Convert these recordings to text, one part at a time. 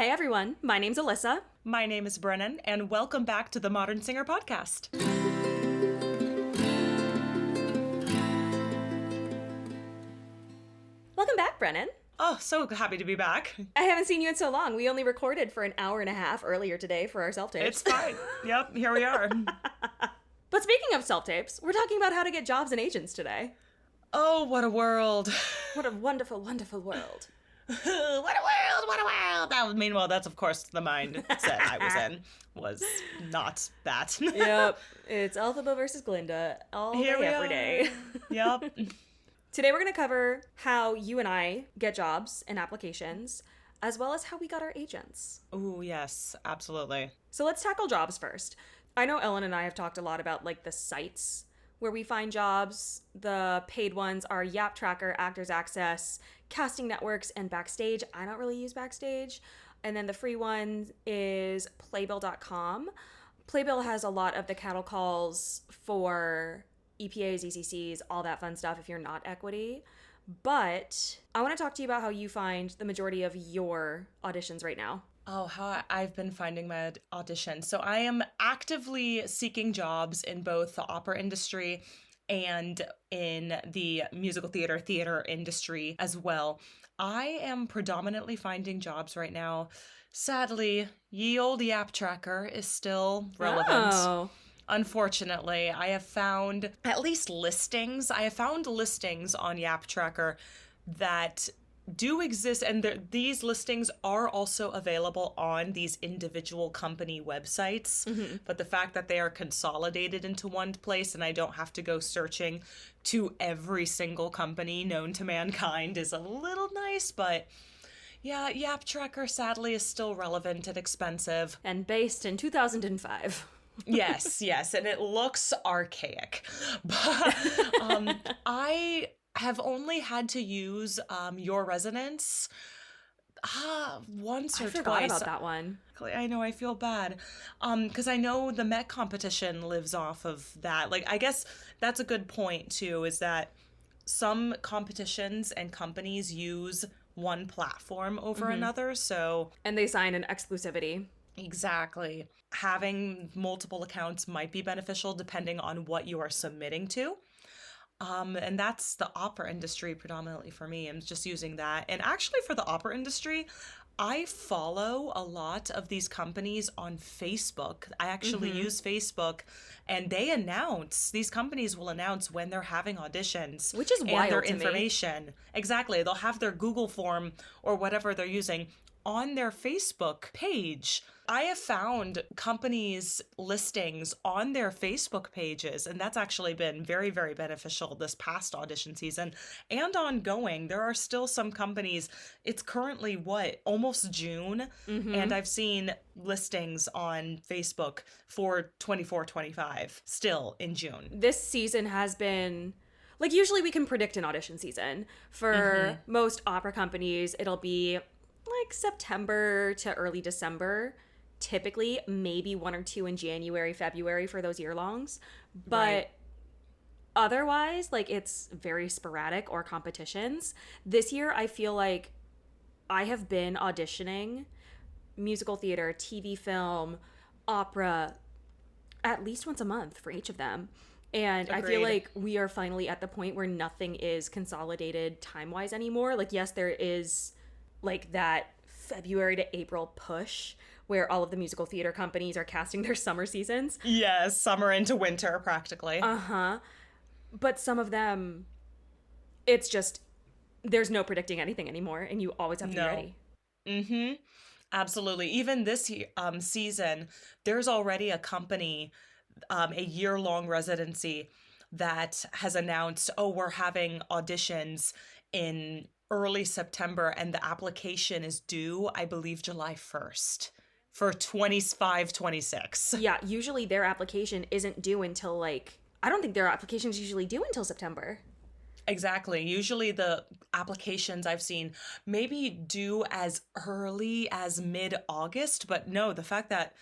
Hey everyone, my name's Alyssa. My name is Brennan, and welcome back to the Modern Singer Podcast. Welcome back, Brennan. Oh, so happy to be back. I haven't seen you in so long. We only recorded for an hour and a half earlier today for our self-tapes. It's fine. Yep, here we are. But speaking of self-tapes, we're talking about how to get jobs and agents today. Oh, what a world. What a wonderful, wonderful world. What a world, what a world. Meanwhile, that's of course the mindset I was in, was not that. Yep, it's Elphaba versus Glinda all Here day, we every are. day. Yep. Today we're going to cover how you and I get jobs and applications, as well as how we got our agents. Ooh, yes, absolutely. So let's tackle jobs first. I know Ellen and I have talked a lot about like the sites where we find jobs. The paid ones are Yap Tracker, Actors Access, Casting Networks, and Backstage. I don't really use Backstage. And then the free one is playbill.com. Playbill has a lot of the cattle calls for EPAs, ECCs, all that fun stuff if you're not equity. But I want to talk to you about how you find the majority of your auditions right now. Oh, how I've been finding my auditions. So I am actively seeking jobs in both the opera industry and in the musical theater industry as well. I am predominantly finding jobs right now. Sadly, ye old Yap Tracker is still relevant. Oh. Unfortunately, I have found at least listings. I have found listings on Yap Tracker that do exist, and these listings are also available on these individual company websites. Mm-hmm. But the fact that they are consolidated into one place and I don't have to go searching to every single company known to mankind is a little nice, but yeah, Yap Tracker sadly is still relevant and expensive. And based in 2005. Yes, and it looks archaic. But I have only had to use Your Residence once or twice. I forgot about that one. I know, I feel bad. Because I know the Met competition lives off of that. Like, I guess that's a good point, too, is that some competitions and companies use one platform over another, so... And they sign an exclusivity. Exactly. Having multiple accounts might be beneficial depending on what you are submitting to. And that's the opera industry predominantly for me. I'm just using that. And actually for the opera industry, I follow a lot of these companies on Facebook. I actually use Facebook, and these companies will announce when they're having auditions. Which is wild and their to information. Me. Exactly. They'll have their Google form or whatever they're using on their Facebook page. I have found companies' listings on their Facebook pages, and that's actually been very, very beneficial this past audition season and ongoing. There are still some companies, it's currently almost June, and I've seen listings on Facebook for 24-25 still in June. This season has been... Like, usually we can predict an audition season. For most opera companies, it'll be like September to early December. Typically, maybe one or two in January, February for those year-longs. But otherwise, like, it's very sporadic or competitions. This year, I feel like I have been auditioning musical theater, TV, film, opera, at least once a month for each of them. And Agreed. I feel like we are finally at the point where nothing is consolidated time-wise anymore. Like, yes, there is like that February to April push where all of the musical theater companies are casting their summer seasons. Yes, summer into winter practically. But some of them, it's just, there's no predicting anything anymore, and you always have to be ready. Absolutely. Even this season, there's already a company, a year-long residency that has announced, we're having auditions in early September, and the application is due, I believe, July 1st for 25-26. Yeah, usually their application isn't due until I don't think their application is usually due until September. Exactly. Usually the applications I've seen maybe due as early as mid-August, but no, the fact that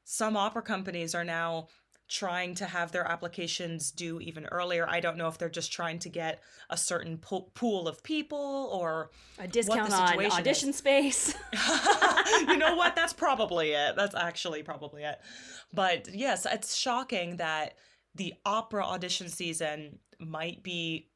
some opera companies are now trying to have their applications due even earlier. I don't know if they're just trying to get a certain pool of people or a discount on audition space. You know what? That's probably it. That's actually probably it. But yes, it's shocking that the opera audition season might be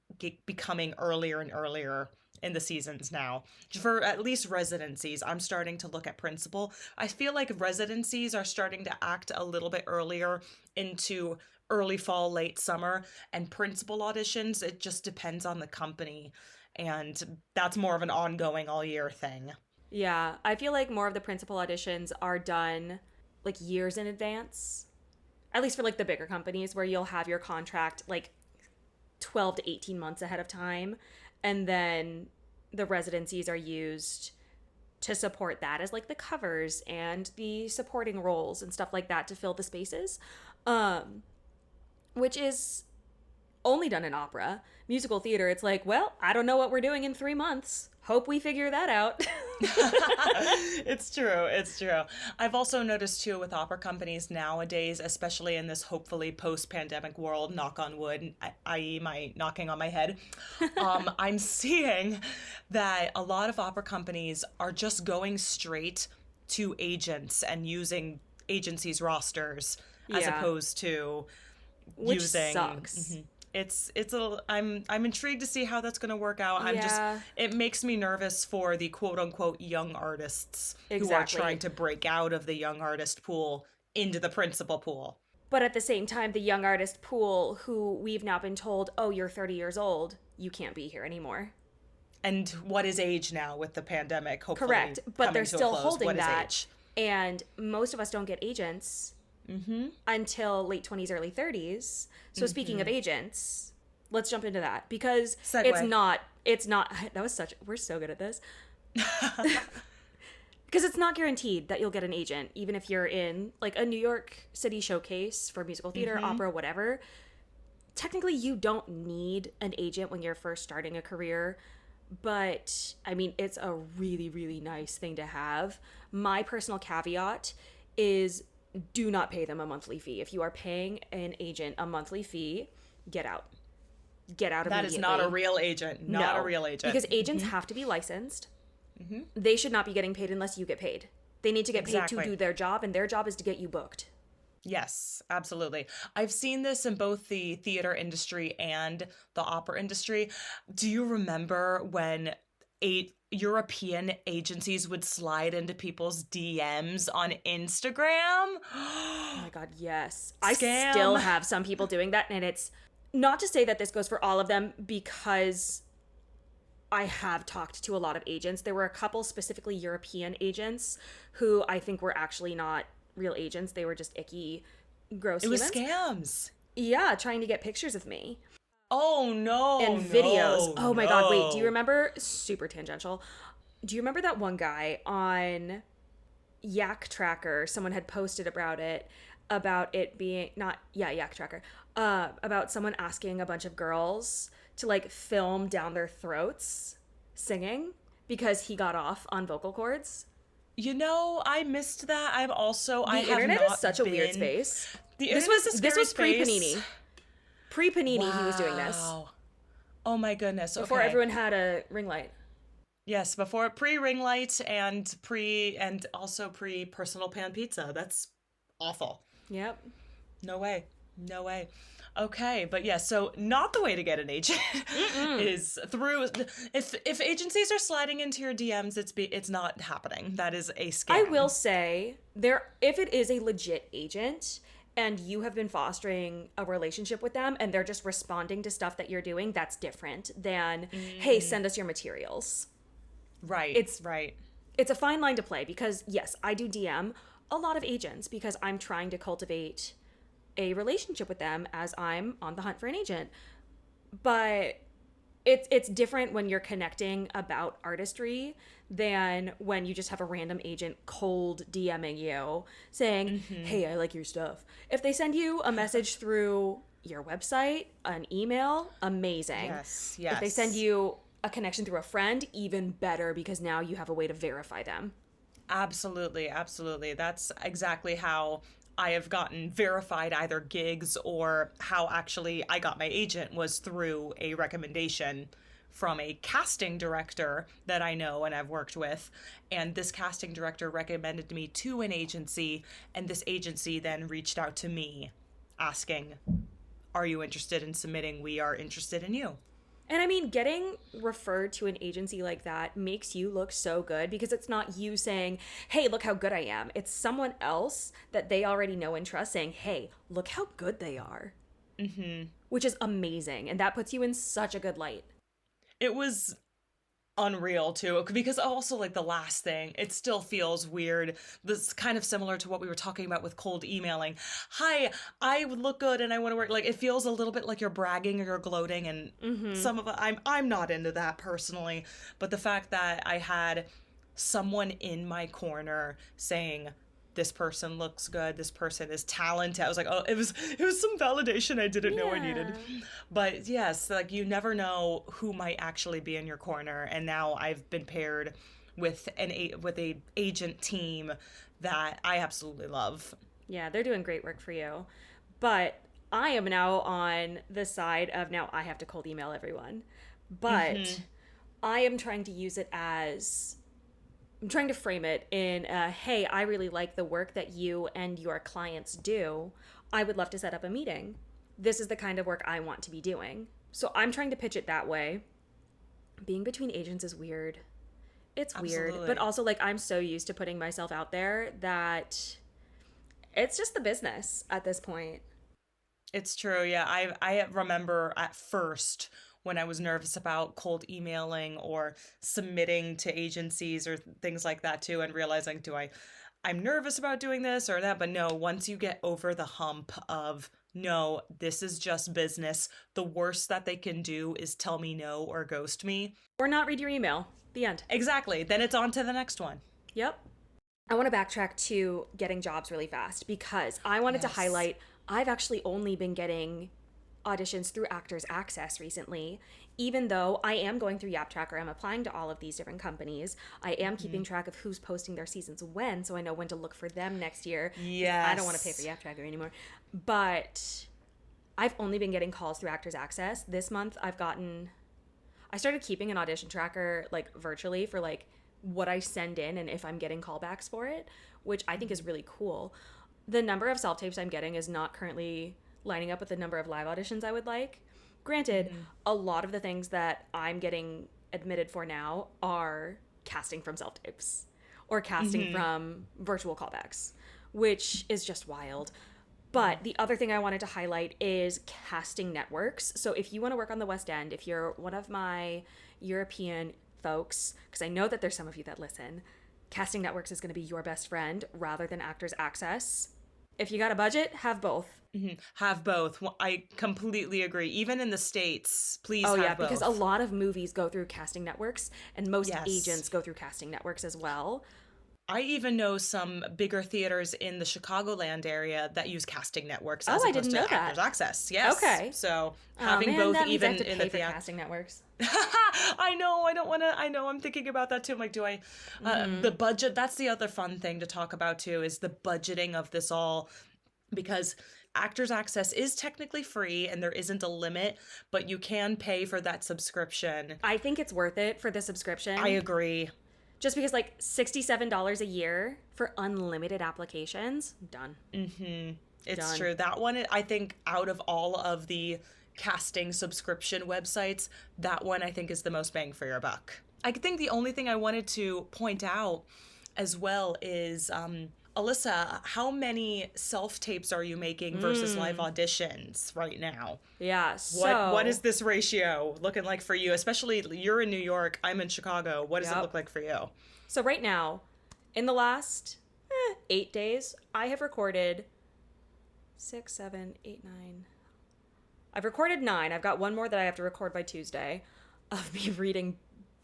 becoming earlier and earlier in the seasons now. For at least residencies, I'm starting to look at principal. I feel like residencies are starting to act a little bit earlier into early fall, late summer, and principal auditions, it just depends on the company. And that's more of an ongoing all year thing. Yeah, I feel like more of the principal auditions are done like years in advance. At least for like the bigger companies where you'll have your contract like 12 to 18 months ahead of time. And then the residencies are used to support that as like the covers and the supporting roles and stuff like that to fill the spaces, which is only done in opera. Musical theater, it's like, well, I don't know what we're doing in 3 months. Hope we figure that out. It's true. It's true. I've also noticed too with opera companies nowadays, especially in this hopefully post-pandemic world, knock on wood, i.e. my knocking on my head, I'm seeing that a lot of opera companies are just going straight to agents and using agencies' rosters as opposed to which using... sucks. Mm-hmm. I'm intrigued to see how that's going to work out. It makes me nervous for the quote unquote young artists who are trying to break out of the young artist pool into the principal pool. But at the same time, the young artist pool who we've now been told, oh, you're 30 years old, you can't be here anymore. And what is age now with the pandemic? Hopefully, correct. But they're still holding what that. Age? And most of us don't get agents until late 20s, early 30s. So speaking of agents, let's jump into that because Segue. We're so good at this. Because it's not guaranteed that you'll get an agent, even if you're in like a New York City showcase for musical theater, opera, whatever. Technically, you don't need an agent when you're first starting a career. But I mean, it's a really, really nice thing to have. My personal caveat is do not pay them a monthly fee. If you are paying an agent a monthly fee, get out. Get out immediately. That is not a real agent. Not a real agent. Because agents have to be licensed. They should not be getting paid unless you get paid. They need to get paid to do their job, and their job is to get you booked. Yes, absolutely. I've seen this in both the theater industry and the opera industry. Do you remember when European agencies would slide into people's DMs on Instagram? Oh my God, yes. Scam. I still have some people doing that, and it's not to say that this goes for all of them because I have talked to a lot of agents. There were a couple specifically European agents who I think were actually not real agents. They were just icky, gross humans. It was scams. Yeah, trying to get pictures of me. Oh, no. And videos. Oh, my God. Wait, do you remember? Super tangential. Do you remember that one guy on Yak Tracker? Someone had posted about it being, Yak Tracker. About someone asking a bunch of girls to, like, film down their throats singing because he got off on vocal cords. You know, I missed that. The internet is such a weird space. This was pre-Panini. Pre-Panini, he was doing this. Oh my goodness. Before everyone had a ring light. Yes, before pre-ring light and also pre-personal pan pizza. That's awful. Yep. No way. Okay, but yeah, so not the way to get an agent is through. If agencies are sliding into your DMs, it's not happening. That is a scam. I will say if it is a legit agent and you have been fostering a relationship with them and they're just responding to stuff that you're doing, that's different than hey, send us your materials. Right. It's a fine line to play because yes, I do DM a lot of agents because I'm trying to cultivate a relationship with them as I'm on the hunt for an agent. But it's different when you're connecting about artistry than when you just have a random agent cold DMing you saying, hey, I like your stuff. If they send you a message through your website, an email, amazing. Yes. If they send you a connection through a friend, even better because now you have a way to verify them. Absolutely. That's exactly how I have gotten verified either gigs or how actually I got my agent was through a recommendation from a casting director that I know and I've worked with. And this casting director recommended me to an agency, and this agency then reached out to me asking, are you interested in submitting? We are interested in you. And I mean, getting referred to an agency like that makes you look so good because it's not you saying, hey, look how good I am. It's someone else that they already know and trust saying, hey, look how good they are. Mm-hmm. Which is amazing. And that puts you in such a good light. It was unreal too, because also like the last thing, it still feels weird. This is kind of similar to what we were talking about with cold emailing. Hi, I would look good and I want to work. Like, it feels a little bit like you're bragging or you're gloating, and some of it, I'm not into that personally. But the fact that I had someone in my corner saying, this person looks good, this person is talented. I was like, oh, it was some validation I didn't know I needed. But yes, like, you never know who might actually be in your corner. And now I've been paired with a agent team that I absolutely love. Yeah, they're doing great work for you. But I am now on the side of now I have to cold email everyone. But I am trying to use it as, I'm trying to frame it in, hey, I really like the work that you and your clients do. I would love to set up a meeting. This is the kind of work I want to be doing. So I'm trying to pitch it that way. Being between agents is weird. It's Absolutely. weird. But also, like, I'm so used to putting myself out there that it's just the business at this point. It's true. Yeah. I remember at first when I was nervous about cold emailing or submitting to agencies or things like that too, and realizing, I'm nervous about doing this or that. But no, once you get over the hump of, no, this is just business, the worst that they can do is tell me no or ghost me. Or not read your email. The end. Exactly. Then it's on to the next one. Yep. I want to backtrack to getting jobs really fast because I wanted to highlight, I've actually only been getting auditions through Actors Access recently, even though I am going through Yap Tracker. I'm applying to all of these different companies. I am keeping track of who's posting their seasons when, so I know when to look for them next year. Yes. I don't want to pay for Yap Tracker anymore. But I've only been getting calls through Actors Access. This month I started keeping an audition tracker like virtually for like what I send in and if I'm getting callbacks for it, which I think is really cool. The number of self-tapes I'm getting is not currently lining up with the number of live auditions I would like. Granted, a lot of the things that I'm getting admitted for now are casting from self-tapes or casting from virtual callbacks, which is just wild. But the other thing I wanted to highlight is casting networks. So if you want to work on the West End, if you're one of my European folks, because I know that there's some of you that listen, casting networks is going to be your best friend rather than Actors Access. If you got a budget, have both. Have both. I completely agree. Even in the States, please have both. Because a lot of movies go through casting networks and most agents go through casting networks as well. I even know some bigger theaters in the Chicagoland area that use casting networks as I opposed didn't to know that. Actors Access. Yes. Okay. So having both that even means I have to in pay the for theater. casting networks. I know. I don't want to. I know. I'm thinking about that too. I'm like, do I? The budget. That's the other fun thing to talk about too, is the budgeting of this all, because Actors Access is technically free and there isn't a limit, but you can pay for that subscription. I think it's worth it for the subscription. I agree. Just because, like, $67 a year for unlimited applications, done. It's Done. true. That one, I think, out of all of the casting subscription websites, that one I think is the most bang for your buck. I think the only thing I wanted to point out as well is, Alyssa, how many self-tapes are you making versus live auditions right now? Yeah, so... What is this ratio looking like for you? Especially, you're in New York, I'm in Chicago. What does it look like for you? So right now, in the last 8 days, I have recorded 6, 7, 8, 9. I've recorded 9. I've got one more that I have to record by Tuesday of me reading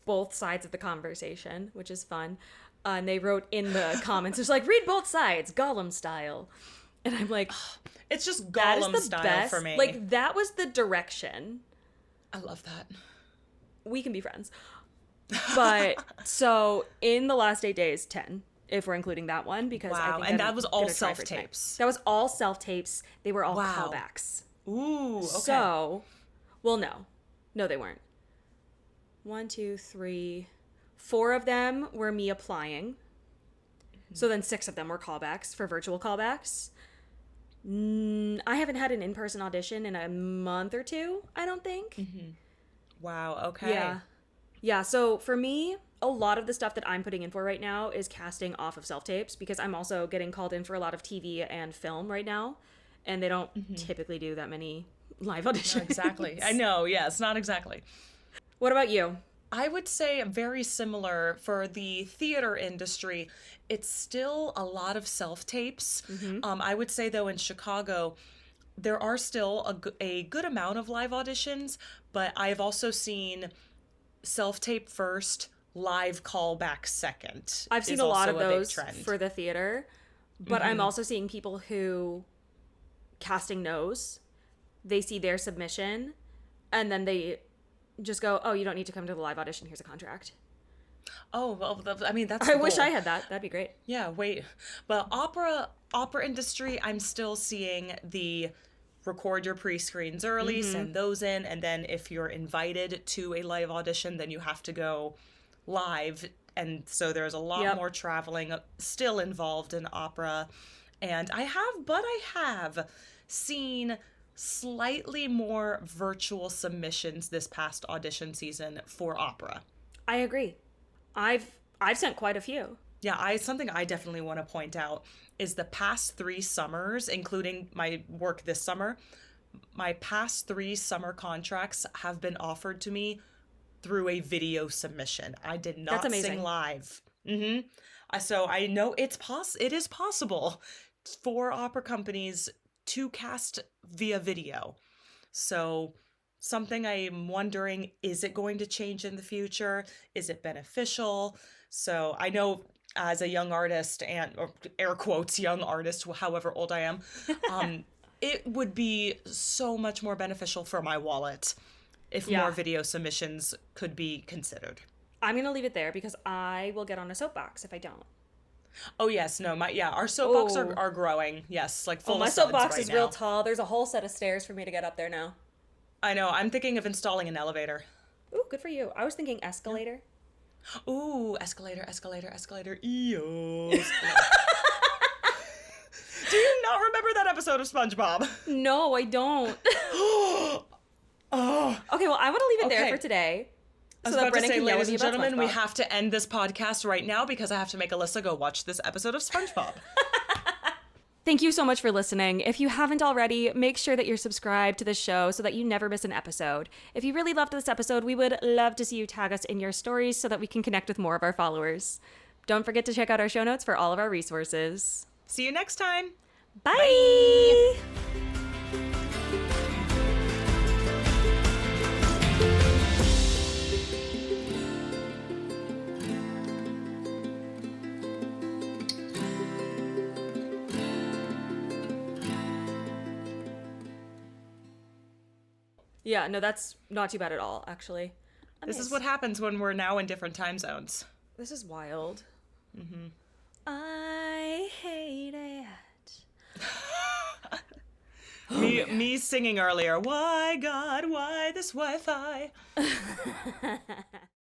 both sides of the conversation, which is fun. And they wrote in the comments, it's like, read both sides, Gollum style. And I'm like, it's just Gollum style best. for me. Like, that was the direction. I love that. We can be friends. But so in the last 8 days, 10 if we're including that one, because I Wow. think And I'm that was all gonna try for tonight. self-tapes. That was all self-tapes. They were all Wow. callbacks. Ooh, okay. So, well, no. No, they weren't. 1, 2, 3, 4 of them were me applying. So then 6 of them were callbacks for virtual callbacks. I haven't had an in-person audition in a month or two, I don't think. Wow, okay. Yeah, so for me, a lot of the stuff that I'm putting in for right now is casting off of self-tapes, because I'm also getting called in for a lot of TV and film right now, and they don't typically do that many live auditions. Not exactly. I know, yes, not exactly. What about you? I would say very similar for the theater industry. It's still a lot of self-tapes. I would say, though, in Chicago, there are still a good amount of live auditions, but I have also seen self-tape first, live callback second. I've seen a lot of those for the theater, but I'm also seeing people who casting knows, they see their submission, and then they just go, oh, you don't need to come to the live audition, here's a contract. Oh, well, I mean, that's I wish I had that. That'd be great. Yeah, wait. But opera industry, I'm still seeing the record your pre-screens early, send those in, and then if you're invited to a live audition, then you have to go live. And so there's a lot more traveling still involved in opera. And I have seen slightly more virtual submissions this past audition season for opera. I agree. I've sent quite a few. Yeah, something I definitely want to point out is the past 3 summers, including my work this summer, my past 3 summer contracts have been offered to me through a video submission. I did not sing live. So I know it is possible for opera companies to cast via video. So something I'm wondering, is it going to change in the future? Is it beneficial? So I know as a young artist, or air quotes, young artist, however old I am, it would be so much more beneficial for my wallet if more video submissions could be considered. I'm going to leave it there because I will get on a soapbox if I don't. Oh, yes. No, our soapbox are growing. Yes, like full of suds my soapbox right is now. real tall. There's a whole set of stairs for me to get up there now. I know. I'm thinking of installing an elevator. Ooh, good for you. I was thinking escalator. Ooh, escalator. Eos. Do you not remember that episode of SpongeBob? No, I don't. Okay, well, I want to leave it there for today. I was about to say, ladies and gentlemen, we have to end this podcast right now because I have to make Alyssa go watch this episode of SpongeBob. Thank you so much for listening. If you haven't already, make sure that you're subscribed to the show so that you never miss an episode. If you really loved this episode, we would love to see you tag us in your stories so that we can connect with more of our followers. Don't forget to check out our show notes for all of our resources. See you next time. Bye! Bye. Yeah, no, that's not too bad at all, actually. This is what happens when we're now in different time zones. This is wild. I hate it. Me singing earlier, why God, why this Wi-Fi?